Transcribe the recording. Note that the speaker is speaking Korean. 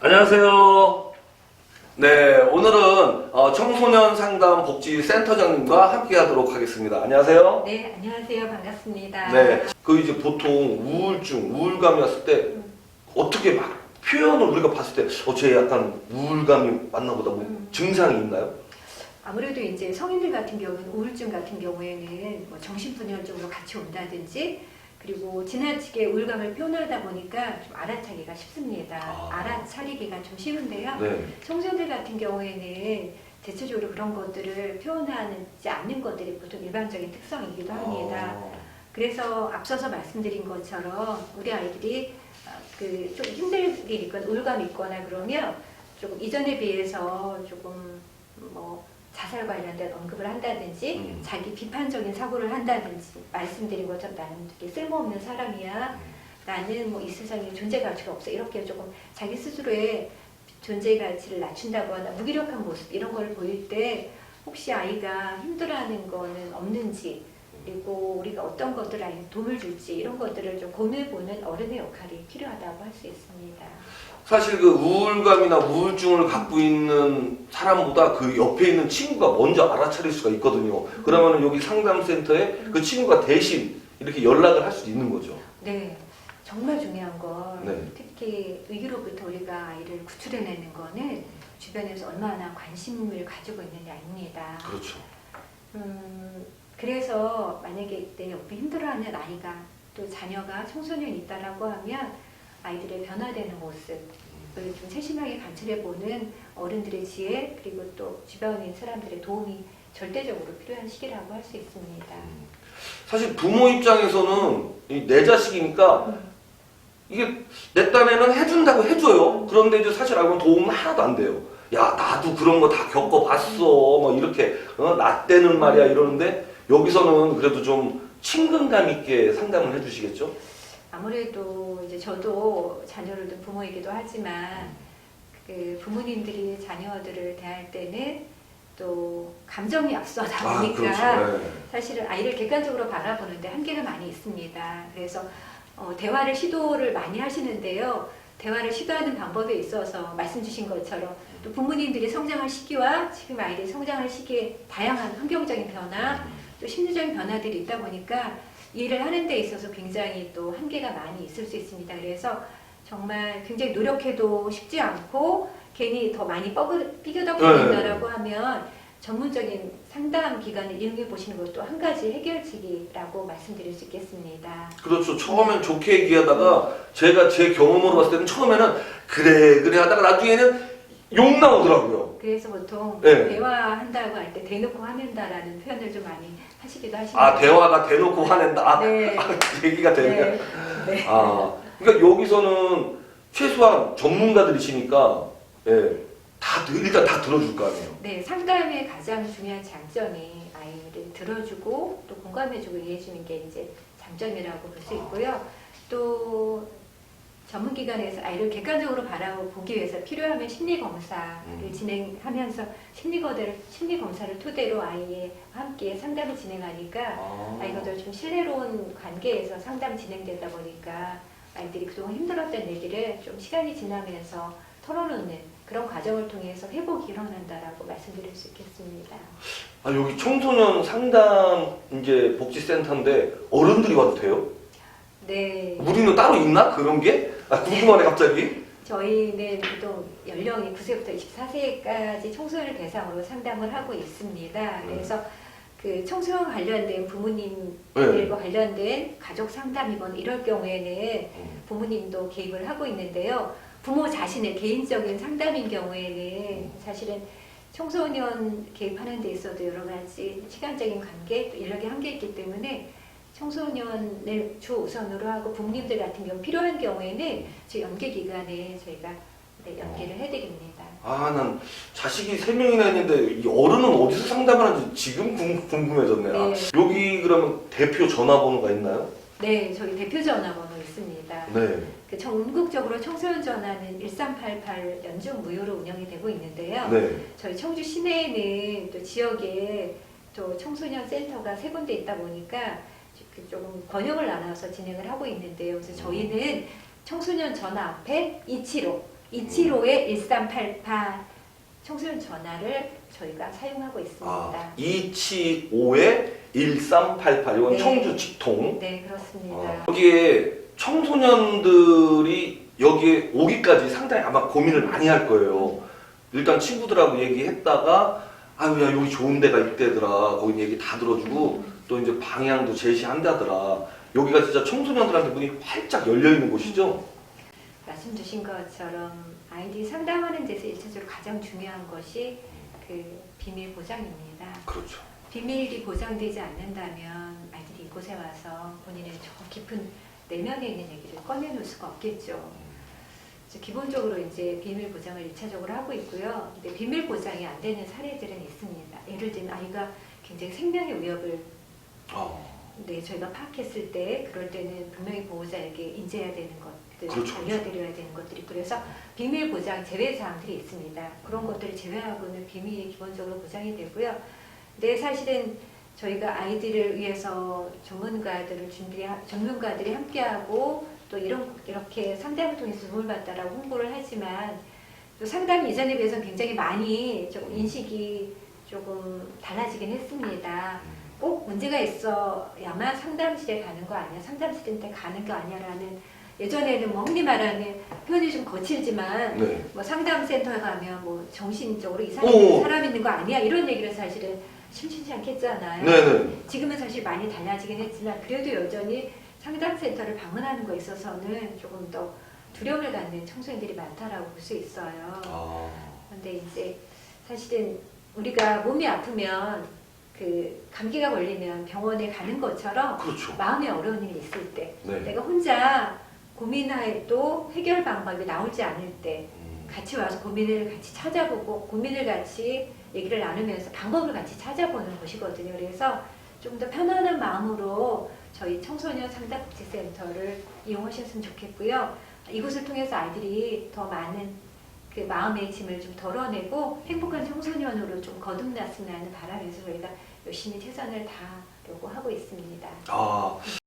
안녕하세요. 네, 오늘은 청소년 상담 복지 센터장님과 함께 하도록 하겠습니다. 안녕하세요. 네, 안녕하세요. 반갑습니다. 네, 그 이제 보통 우울증, 우울감이 왔을 때 어떻게 막 표현을 우리가 봤을 때, 쟤 약간 우울감이 왔나 보다, 뭐 증상이 있나요? 아무래도 이제 성인들 같은 경우는 우울증 같은 경우에는 뭐 정신분열적으로 같이 온다든지 그리고 지나치게 우울감을 표현하다 보니까 좀 알아차기가 쉽습니다. 알아차리기가 좀 쉬운데요. 네. 청소년들 같은 경우에는 대체적으로 그런 것들을 표현하지 않는 것들이 보통 일반적인 특성이기도 합니다. 그래서 앞서서 말씀드린 것처럼 우리 아이들이 좀 힘들게 있거나 우울감이 있거나 그러면 조금 이전에 비해서 조금 뭐 자살 관련된 언급을 한다든지 자기 비판적인 사고를 한다든지 말씀드린 것처럼 나는 되게 쓸모없는 사람이야, 나는 뭐 이 세상에 존재 가치가 없어, 이렇게 조금 자기 스스로의 존재 가치를 낮춘다거나 무기력한 모습 이런 걸 보일 때 혹시 아이가 힘들어하는 거는 없는지, 그리고 우리가 어떤 것들 아이에 도움을 줄지 이런 것들을 좀 고민해보는 어른의 역할이 필요하다고 할 수 있습니다. 사실 그 우울감이나 우울증을 갖고 있는 사람보다 그 옆에 있는 친구가 먼저 알아차릴 수가 있거든요. 그러면 여기 상담센터에 그 친구가 대신 이렇게 연락을 할 수 있는 거죠. 네, 정말 중요한 건 네. 특히 위기로부터 우리가 아이를 구출해내는 거는 주변에서 얼마나 관심을 가지고 있느냐입니다. 그렇죠. 그래서 만약에 내 옆에 힘들어하는 아이가 또 자녀가 청소년이 있다라고 하면 아이들의 변화되는 모습을 좀 세심하게 관찰해보는 어른들의 지혜, 그리고 또 주변에 있는 사람들의 도움이 절대적으로 필요한 시기라고 할 수 있습니다. 사실 부모 입장에서는 내 자식이니까 이게 내 딴에는 해준다고 해줘요. 그런데 이제 사실 알고 보면 도움은 하나도 안 돼요. 야, 나도 그런 거 다 겪어봤어. 뭐 이렇게 나 때는 말이야 이러는데 여기서는 그래도 좀 친근감 있게 상담을 해주시겠죠? 아무래도 이제 저도 자녀를 둔 부모이기도 하지만 그 부모님들이 자녀들을 대할 때는 또 감정이 앞서다 보니까 그렇죠. 네. 사실은 아이를 객관적으로 바라보는데 한계가 많이 있습니다. 그래서 대화를 시도를 많이 하시는데요. 대화를 시도하는 방법에 있어서 말씀 주신 것처럼 또 부모님들이 성장할 시기와 지금 아이들이 성장할 시기에 다양한 환경적인 변화, 또 심리적인 변화들이 있다 보니까 일을 하는 데 있어서 굉장히 또 한계가 많이 있을 수 있습니다. 그래서 정말 굉장히 노력해도 쉽지 않고 괜히 더 많이 삐그덕거린다라고 하면 전문적인 상담 기관을 이용해 보시는 것도 한 가지 해결책이라고 말씀드릴 수 있겠습니다. 그렇죠. 처음엔 좋게 얘기하다가 제가 제 경험으로 봤을 때는 처음에는 그래 하다가 나중에는 욕 나오더라고요. 그래서 보통 네. 대화한다고 할 때 대놓고 화낸다라는 표현을 좀 많이 하시기도 하십니다. 대화가 대놓고 화낸다. 네. 얘기가 되네요. 네. 네. 그러니까 여기서는 최소한 전문가들이시니까 일단 다 들어줄 거 아니에요. 네, 상담의 가장 중요한 장점이 아이를 들어주고 또 공감해주고 이해해주는 게 이제 장점이라고 볼 수 있고요. 또 전문기관에서 아이를 객관적으로 바라보기 위해서 필요하면 심리검사를 진행하면서 심리검사를 토대로 아이와 함께 상담을 진행하니까 아이가 좀 신뢰로운 관계에서 상담이 진행되다 보니까 아이들이 그동안 힘들었던 얘기를 좀 시간이 지나면서 털어놓는 그런 과정을 통해서 회복이 일어난다라고 말씀드릴 수 있겠습니다. 여기 청소년 상담 이제 복지센터인데 어른들이 와도 돼요? 네. 우리는 따로 있나? 그런 게? 궁금하네 갑자기. 저희는 보통 연령이 9세부터 24세까지 청소년을 대상으로 상담을 하고 있습니다. 그래서 그 청소년 관련된 부모님들과 관련된 가족 상담이건 이럴 경우에는 부모님도 개입을 하고 있는데요. 부모 자신의 개인적인 상담인 경우에는 사실은 청소년 개입하는 데 있어도 여러 가지 시간적인 관계, 또 인력의 한계 있기 때문에 청소년을 주 우선으로 하고 부모님들 같은 경우 필요한 경우에는 저희 연계기관에 저희가 연계를 해드립니다. 난 자식이 3명이나 있는데 이 어른은 어디서 상담을 하는지 지금 궁금해졌네요. 네. 여기 그러면 대표 전화번호가 있나요? 네, 저희 대표 전화번호 있습니다. 네. 그 전국적으로 청소년 전화는 1388 연중 무료로 운영이 되고 있는데요. 네. 저희 청주 시내에는 또 지역에 또 청소년 센터가 3군데 있다 보니까 조금 번역을 나눠서 진행을 하고 있는데요. 그래서 저희는 청소년 전화 앞에 275 275-1388 청소년 전화를 저희가 사용하고 있습니다. 275-1388 이건 네. 청주 직통. 네, 그렇습니다. 여기에 청소년들이 여기에 오기까지 상당히 아마 고민을 많이 할 거예요. 일단 친구들하고 얘기했다가 아유 야 여기 좋은 데가 있대더라. 거기 얘기 다 들어주고 또 이제 방향도 제시한다더라. 여기가 진짜 청소년들한테 문이 활짝 열려 있는 곳이죠. 말씀 주신 것처럼 아이들이 상담하는 데서 일차적으로 가장 중요한 것이 그 비밀 보장입니다. 그렇죠. 비밀이 보장되지 않는다면 아이들이 이곳에 와서 본인의 저 깊은 내면에 있는 얘기를 꺼내놓을 수가 없겠죠. 기본적으로 이제 비밀 보장을 일차적으로 하고 있고요. 근데 비밀 보장이 안 되는 사례들은 있습니다. 예를 들면 아이가 굉장히 생명의 위협을 네, 저희가 파악했을 때 그럴 때는 분명히 보호자에게 인지해야 되는 것들, 그렇죠. 알려드려야 되는 것들이 있고 그래서 비밀 보장 제외 사항들이 있습니다. 그런 것들을 제외하고는 비밀이 기본적으로 보장이 되고요. 근데 사실은 저희가 아이들을 위해서 전문가들이 함께하고 또 이렇게 상담을 통해서 도움을 받다라고 홍보를 하지만 또 상담 이전에 비해서는 굉장히 많이 좀 인식이 조금 달라지긴 했습니다. 꼭 문제가 있어야만 상담실에 가는 거 아니야, 상담실한테 가는 거 아니야라는 예전에는 뭐 흔히 말하는 표현이 좀 거칠지만 네. 뭐 상담센터에 가면 뭐 정신적으로 이상한 사람 있는 거 아니야 이런 얘기를 사실은 심심치 않겠잖아요. 네네. 지금은 사실 많이 달라지긴 했지만 그래도 여전히 상담센터를 방문하는 거에 있어서는 조금 더 두려움을 갖는 청소년들이 많다라고 볼 수 있어요. 그런데 이제 사실은 우리가 몸이 아프면 그 감기가 걸리면 병원에 가는 것처럼 그렇죠. 마음에 어려운 일이 있을 때 네. 내가 혼자 고민해도 해결 방법이 나오지 않을 때 같이 와서 고민을 같이 찾아보고 고민을 같이 얘기를 나누면서 방법을 같이 찾아보는 곳이거든요. 그래서 좀 더 편안한 마음으로 저희 청소년 상담복지센터를 이용하셨으면 좋겠고요. 이곳을 통해서 아이들이 더 많은 그 마음의 짐을 좀 덜어내고 행복한 청소년으로 좀 거듭났으면 하는 바람에서 저희가 열심히 최선을 다하려고 하고 있습니다.